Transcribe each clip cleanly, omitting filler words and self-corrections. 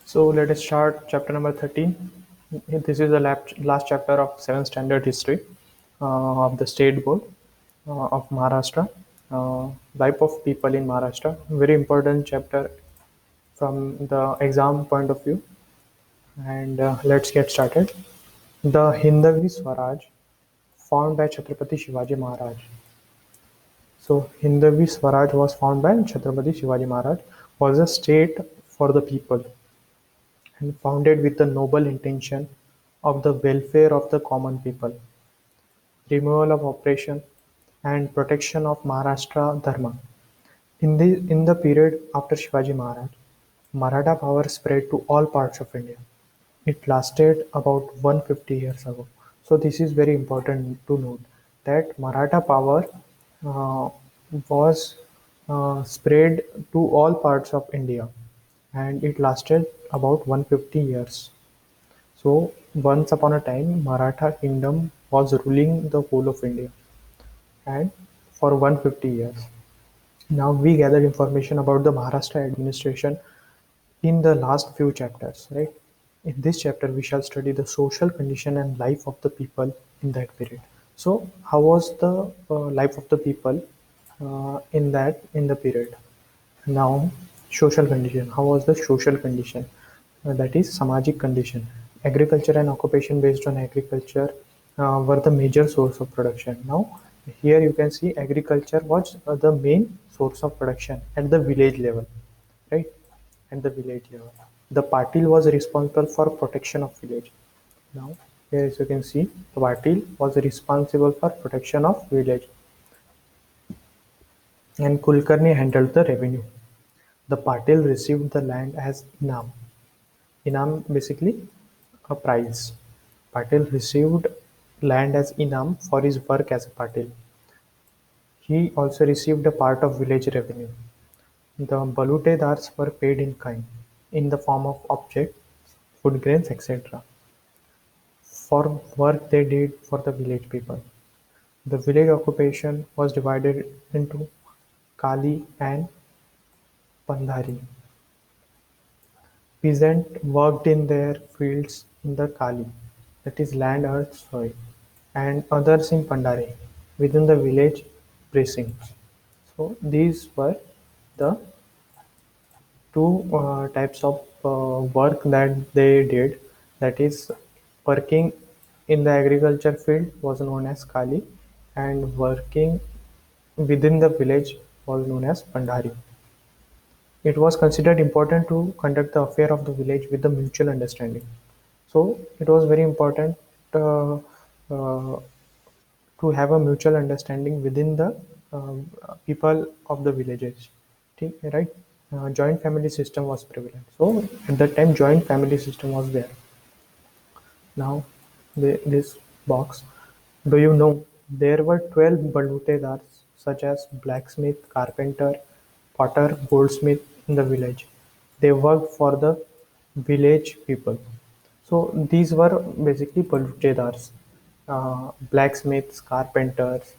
So let us start chapter number 13. This is the last chapter of 7th standard history of the state board of Maharashtra. Life of people in Maharashtra. Very important chapter from the exam point of view. And let's get started. The Hindavi Swaraj, found by Chhatrapati Shivaji Maharaj. So Hindavi Swaraj was found by Chhatrapati Shivaji Maharaj, was a state for the people and founded with the noble intention of the welfare of the common people, removal of oppression, and protection of Maharashtra Dharma. In the period after Shivaji Maharaj, Maratha power spread to all parts of India. It lasted about 150 years ago. So this is very important to note that Maratha power uh, was spread to all parts of India, and it lasted about 150 years. So once upon a time, Maratha kingdom was ruling the whole of India, and for 150 years. Now we gathered information about the Maharashtra administration in the last few chapters, right? In this chapter, we shall study the social condition and life of the people in that period. So, how was the life of the people in the period? Now, social condition. How was the social condition? That is Samajik condition. Agriculture and occupation based on agriculture were the major source of production. Now, here you can see agriculture was the main source of production at the village level, right? At the village level. The Patil was responsible for protection of village. Now, here as you can see, the Patil was responsible for protection of village, and Kulkarni handled the revenue. The Patil received the land as Inam. Inam basically a prize. Patil received land as Inam for his work as a Patil. He also received a part of village revenue. The Balutedars were paid in kind, in the form of objects, food grains, etc., for work they did for the village people. The village occupation was divided into Kali and Pandhari. Peasants worked in their fields in the Kali, that is land, earth, soil, and others in Pandhari, within the village precincts. So these were the two types of work that they did. That is, working in the agriculture field was known as Kali, and working within the village was known as Pandhari. It was considered important to conduct the affair of the village with the mutual understanding. So it was very important uh, uh, to have a mutual understanding within the people of the villages. Right? Joint family system was prevalent. So at that time, joint family system was there. Now, this box. Do you know there were 12 balutedars such as blacksmith, carpenter, potter, goldsmith in the village. They worked for the village people. So these were basically balutedars, blacksmiths, carpenters,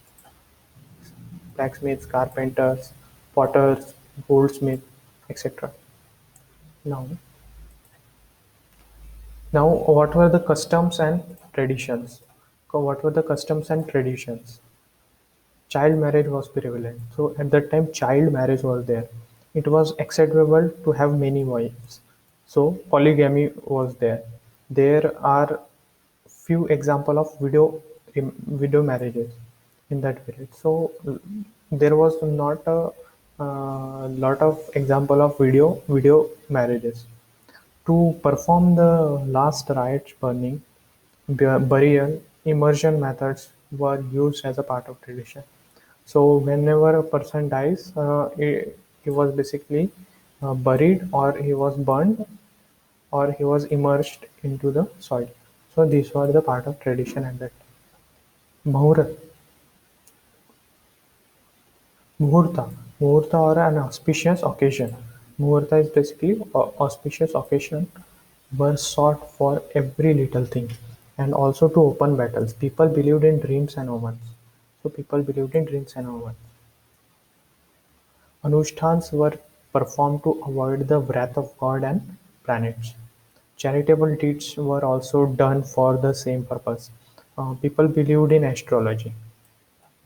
potters, goldsmith, etc. Now, what were the customs and traditions? What were the customs and traditions? Child marriage was prevalent. So at that time, child marriage was there. It was acceptable to have many wives. So polygamy was there. There are few example of widow marriages in that period. So there was not a lot of example of video marriages. To perform the last rites burning, burial, immersion methods were used as a part of tradition. So whenever a person dies, he was basically buried, or he was burned, or he was immersed into the soil. So these were the part of tradition at that time. Muhurta. Muhurta, or an auspicious occasion. Muhurta is basically auspicious occasion were sought for every little thing, and also to open battles. People believed in dreams and omens. So people believed in dreams and omens. Anushtans were performed to avoid the wrath of God and planets. Charitable deeds were also done for the same purpose. People believed in astrology,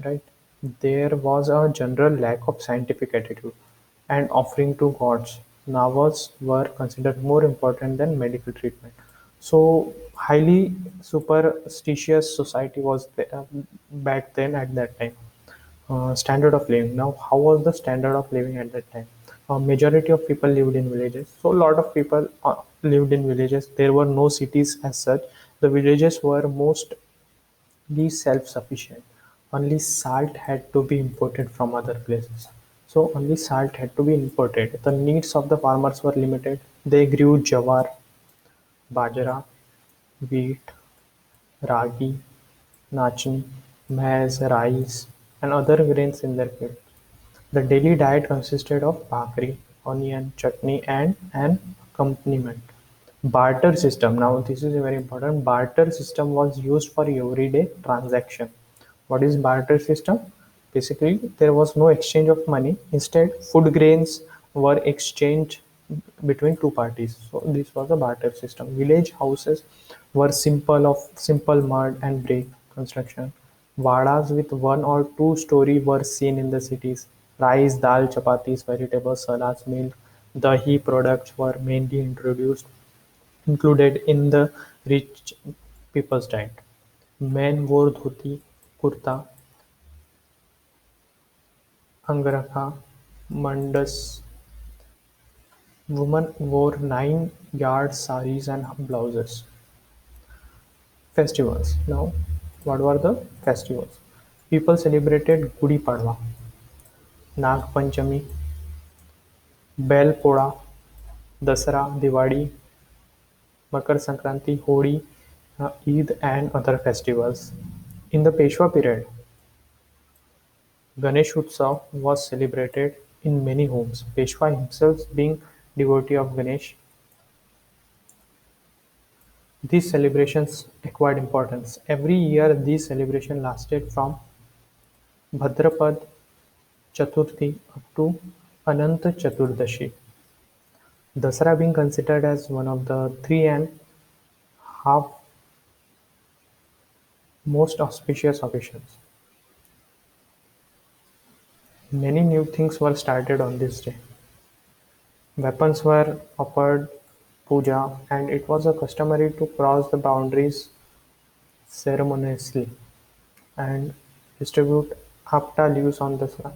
right? There was a general lack of scientific attitude and offering to gods. Navas were considered more important than medical treatment. So, highly superstitious society was there back then at that time. Standard of living. Now, how was the standard of living at that time? Majority of people lived in villages. So, a lot of people lived in villages. There were no cities as such. The villages were mostly self-sufficient. Only salt had to be imported from other places. So, only salt had to be imported. The needs of the farmers were limited. They grew jawar, bajra, wheat, ragi, nachni, maize, rice, and other grains in their fields. The daily diet consisted of bhakri, onion, chutney, and an accompaniment. Barter system. Now, this is very important. Barter system was used for everyday transaction. What is barter system? Basically, there was no exchange of money. Instead, food grains were exchanged between two parties. So this was a barter system. Village houses were simple mud and brick construction. Vadas with one or two story were seen in the cities. Rice, dal, chapatis, vegetables, salads, milk, dahi products were mainly included in the rich people's diet. Men wore dhoti, kurta, angrakha, mandas. Women wore 9-yard saris and blouses. Festivals. Now, what were the festivals? People celebrated Gudi Padwa, Nag Panchami, Bel Poda, Dasara, Diwali, Makar Sankranti, Holi, Eid, and other festivals. In the Peshwa period, Ganesh Utsav was celebrated in many homes. Peshwa himself being devotee of Ganesh. These celebrations acquired importance. Every year these celebrations lasted from Bhadrapad Chaturthi up to Ananta Chaturdashi. Dasara being considered as one of the 3.5 most auspicious occasions. Many new things were started on this day. Weapons were offered puja, and it was a customary to cross the boundaries ceremoniously and distribute apta leaves on Dasara.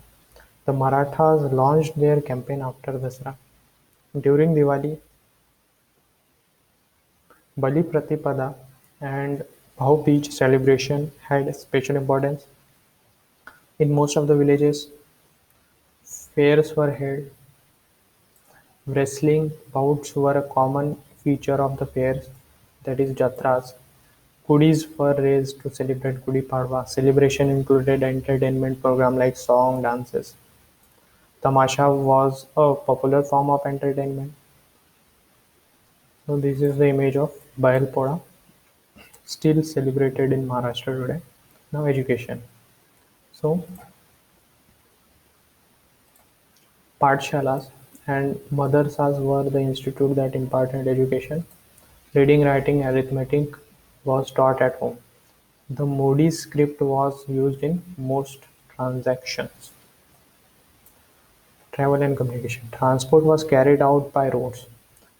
The Marathas launched their campaign after Dasara. During Diwali, Bali Pratipada and Bhau Beach celebration had special importance. In most of the villages, fairs were held. Wrestling bouts were a common feature of the fairs, that is jatras. Goodies were raised to celebrate Gudi Padwa. Celebration included entertainment program like song, dances. Tamasha was a popular form of entertainment. So this is the image of Bail Poda, still celebrated in Maharashtra today. Now education. So Pathshalas and madrasas were the institute that imparted education. Reading, writing, arithmetic was taught at home. The Modi script was used in most transactions. Travel and communication. Transport was carried out by roads,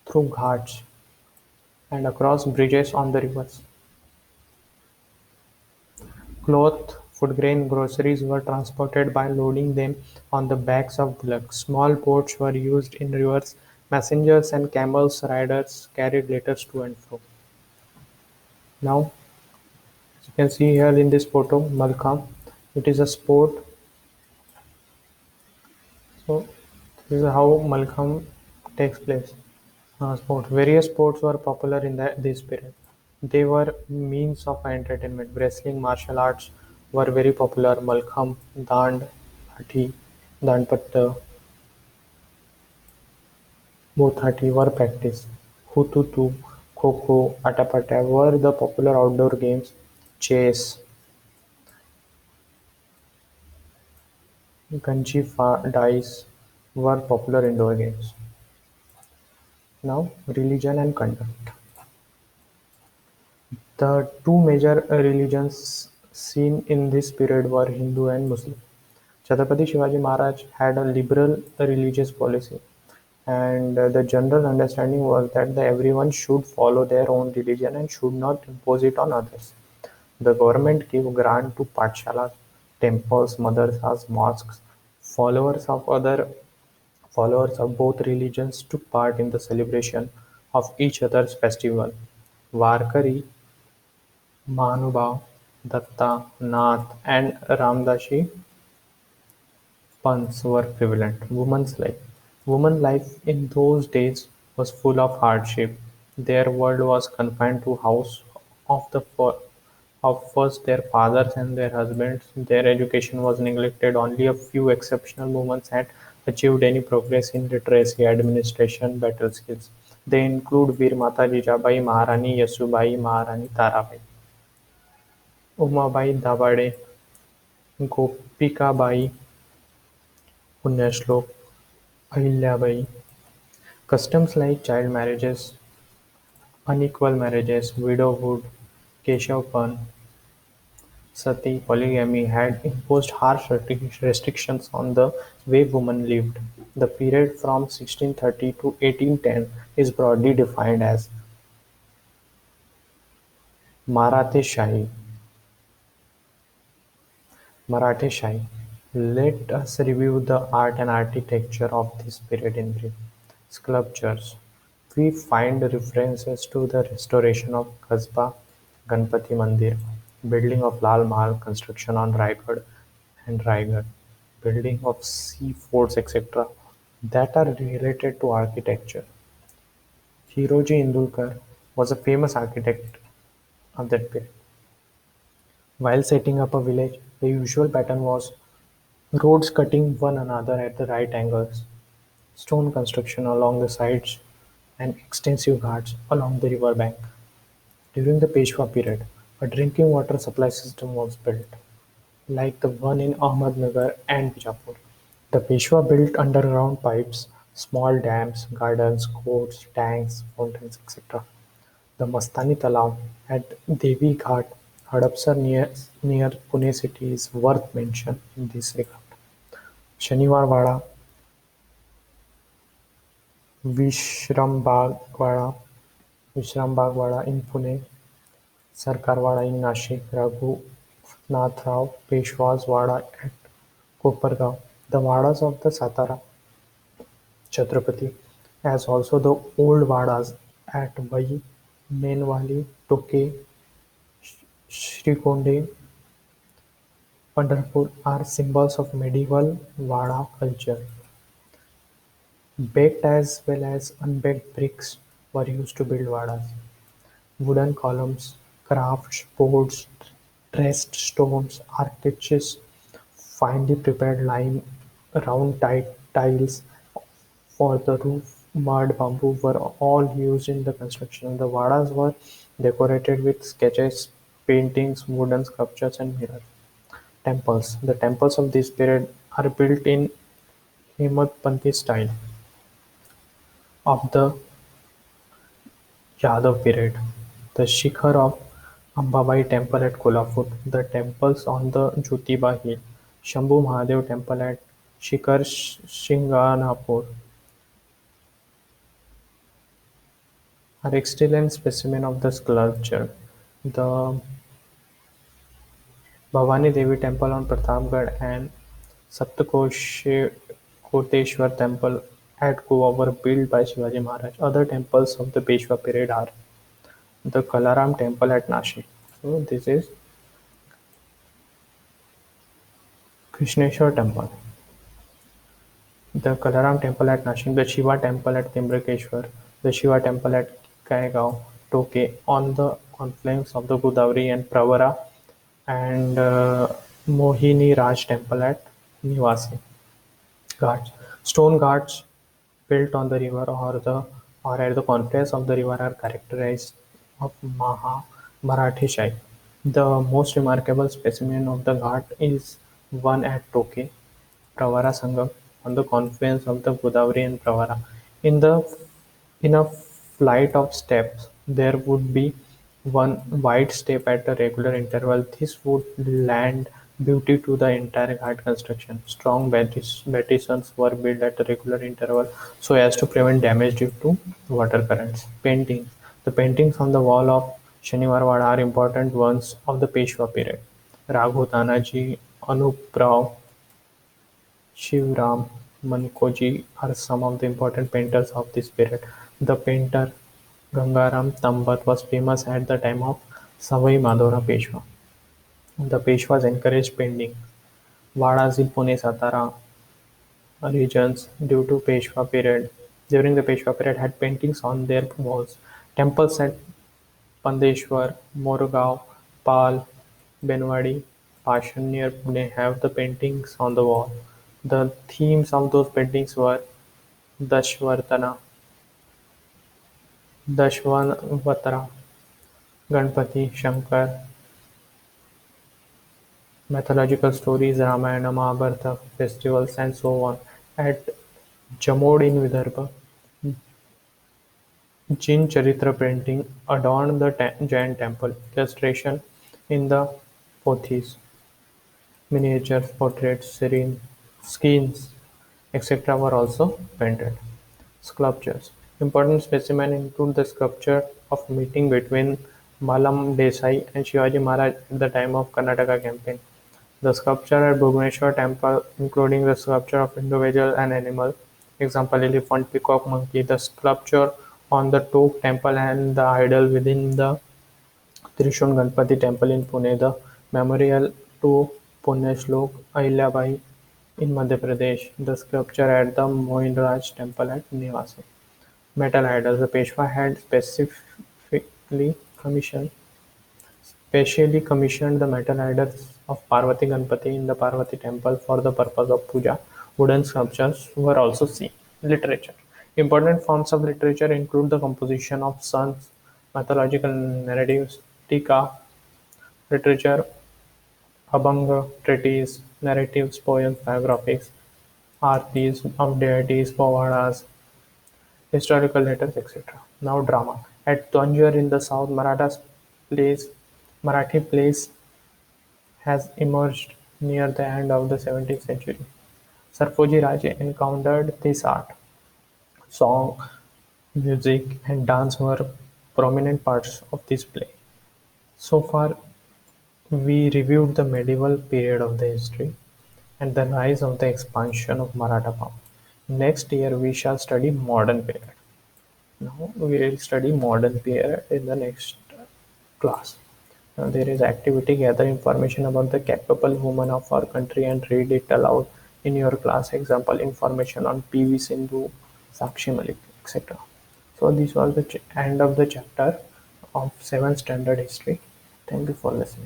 through ghats, and across bridges on the rivers. Cloth, food grain, groceries were transported by loading them on the backs of bullocks. Small boats were used in rivers. Messengers and camels riders carried letters to and fro. Now, as you can see here in this photo, Malkham. It is a sport. So, this is how Malkham takes place. Sport. Various sports were popular in this period. They were means of entertainment. Wrestling, martial arts were very popular. Malkham, Dand, Hati, Dandpatta, both Hati were practiced. Hututu, Kho-Kho, Atapata were the popular outdoor games. Chess, Ganji dice were popular indoor games. Now, religion and conduct. The two major religions seen in this period were Hindu and Muslim. Chhatrapati Shivaji Maharaj had a liberal religious policy, and the general understanding was that everyone should follow their own religion and should not impose it on others. The government gave grant to pathshalas, temples, madrasas, mosques. Followers of other Followers of both religions took part in the celebration of each other's festival. Warkari, Mahanubhav, Datta, Nath, and Ramdasi Pants were prevalent. Women's life in those days was full of hardship. Their world was confined to house of the of first their fathers and their husbands. Their education was neglected. Only a few exceptional women had achieved any progress in literacy, administration, battle skills. They include Veer Mata Jijabai, Maharani Yasubai, Maharani Tarabai, Umabai Dabade, Gopikabai, Punyashloka, Ahilyabai. Customs like child marriages, unequal marriages, widowhood, Keshavpan, sati, polygamy had imposed harsh restrictions on the way women lived. The period from 1630 to 1810 is broadly defined as Maratheshahi. Maratheshahi. Let us review the art and architecture of this period in brief. Sculptures. We find references to the restoration of Kasba Ganpati Mandir, building of Lal Mahal, construction on Raigad and Raigad, building of sea forts, etc., that are related to architecture. Hiroji Indulkar was a famous architect of that period. While setting up a village, the usual pattern was roads cutting one another at the right angles, stone construction along the sides, and extensive ghats along the river bank. During the Peshwa period, a drinking water supply system was built, like the one in Ahmednagar and Bijapur. The Peshwa built underground pipes, small dams, gardens, courts, tanks, fountains, etc. The Mastani Talab at Devi Ghat, Hadapsar near Pune city is worth mention in this regard. Shaniwar Wada, Vishrambagwada, Vishrambagwada in Pune, Sarkarwada in Nashik, Raghunath Peshwa's Wada at Kopargaon, the Wadas of the Satara Chhatrapati, as also the old Vadas at Vai, Menwali, Toke, Srikonde, Pandharpur are symbols of medieval Vada culture. Baked as well as unbaked bricks were used to build Vadas. Wooden columns, crafts, boards, dressed stones, arches, finely prepared lime, round tiles for the roof, mud, bamboo were all used in the construction. The Vadas were decorated with sketches, paintings, wooden sculptures, and mirrors. Temples. The temples of this period are built in Hemadpanthi style of the Yadav period. The Shikhar of Ambabai temple at Kolhapur, the temples on the Jyotiba hill, Shambhu Mahadev temple at Shikhar Shringanapur are excellent specimen of the sculpture. The Bhavani Devi temple on Pratapgarh and Saptakoteshwar temple at Goa were built by Shivaji Maharaj. Other temples of the Peshwa period are the Kalaram temple at Nashik. So this is Krishneshwar temple, the Kalaram temple at Nashik, the Shiva temple at Trimbakeshwar, the Shiva temple at Kaigaon, Toke on the confluence of the Godavari and Pravara, and Mohini Raj temple at Nivasi. Ghats. Stone ghats built on the river or at the confluence of the river are characterized of Marathi style. The most remarkable specimen of the ghat is one at Toke, Pravara Sangam, on the confluence of the Godavari and Pravara. In the In a flight of steps, there would be one wide step at a regular interval. This would lend beauty to the entire ghat construction. Strong bastions were built at a regular interval so as to prevent damage due to water currents. Paintings. The paintings on the wall of Shaniwarwad are important ones of the Peshwa period. Raghu Tanaji, Anup Rao, Shivram Mankoji are some of the important painters of this period. The painter Gangaram Tambat was famous at the time of Savai Madhora Peshwa. The Peshwas encouraged painting. Vadazil Pune Satara regions due to Peshwa period. During the Peshwa period had paintings on their walls. Temples at Pandeshwar, Morgaon, Pal, Benwadi, Pashan near Pune have the paintings on the wall. The themes of those paintings were Dashvartana, Dashwanvatra, Ganpati, Shankar, mythological stories, Ramayana, Mahabharata, festivals, and so on. At Jamod in Vidarbha, Jin Charitra painting adorned the Jain temple. Illustration in the Pothis, miniatures, portraits, serene skins, etc. were also painted. Sculptures. Important specimens include the sculpture of meeting between Malam Desai and Shivaji Maharaj at the time of Karnataka campaign. The sculpture at Bhubaneswar temple, including the sculpture of individual and animal, example elephant, peacock, monkey, the sculpture on the Tok temple and the idol within the Trishul Ganpati temple in Pune, the memorial to Punyashlok Ahilyabai in Madhya Pradesh, the sculpture at the Mohinraj temple at Nivasi. Metal idols. The Peshwa had commissioned specially commissioned the metal idols of Parvati Ganpati in the Parvati temple for the purpose of puja. Wooden sculptures were also seen. Literature. Important forms of literature include the composition of songs, mythological narratives, tika, literature, abhanga, treatise, narratives, poems, biographies, artis of deities, povadas, historical letters, etc. Now drama. At Tanjore in the south, Marathi plays has emerged near the end of the 17th century. Sarfoji Raje encountered this art. Song, music, and dance were prominent parts of this play. So far, we reviewed the medieval period of the history and the rise of the expansion of Maratha power. Next year, we shall study modern period. Now we will study modern period in the next class. Now there is activity gather information about the capable women of our country and read it aloud in your class. Example information on PV Sindhu, Sakshi Malik, etc. So this was the end of the chapter of 7th standard history. Thank you for listening.